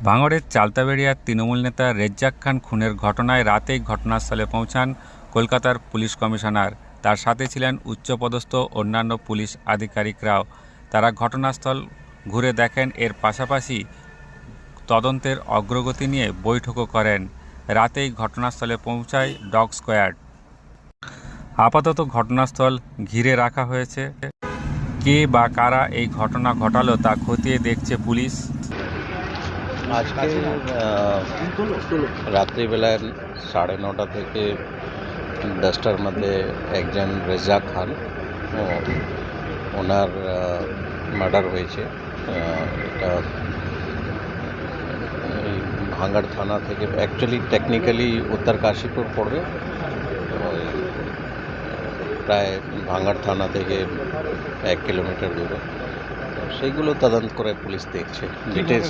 ভাঙড়ের চালতাবেড়িয়ার তৃণমূল নেতা রেজ্জাক খান খুনের ঘটনায় রাতেই ঘটনাস্থলে পৌঁছান কলকাতার পুলিশ কমিশনার। তার সাথে ছিলেন উচ্চপদস্থ অন্যান্য পুলিশ আধিকারিকরাও। তারা ঘটনাস্থল ঘুরে দেখেন, এর পাশাপাশি তদন্তের অগ্রগতি নিয়ে বৈঠকও করেন। রাতেই ঘটনাস্থলে পৌঁছায় ডগ স্কোয়াড। আপাতত ঘটনাস্থল ঘিরে রাখা হয়েছে। কে বা কারা এই ঘটনা ঘটালো তা খতিয়ে দেখছে পুলিশ। আজকে রাত্রিবেলায় 9:30 থেকে 10টার মধ্যে একজন রেজ্জাক খান ওনার মার্ডার হয়েছে। এটা এই ভাঙড় থানা থেকে, অ্যাকচুয়ালি টেকনিক্যালি উত্তর কাশীপুর পড়বে, প্রায় ভাঙড় থানা থেকে 1 কিলোমিটার দূরে। সেইগুলো তদন্ত করে পুলিশ দেখছে ডিটেলস।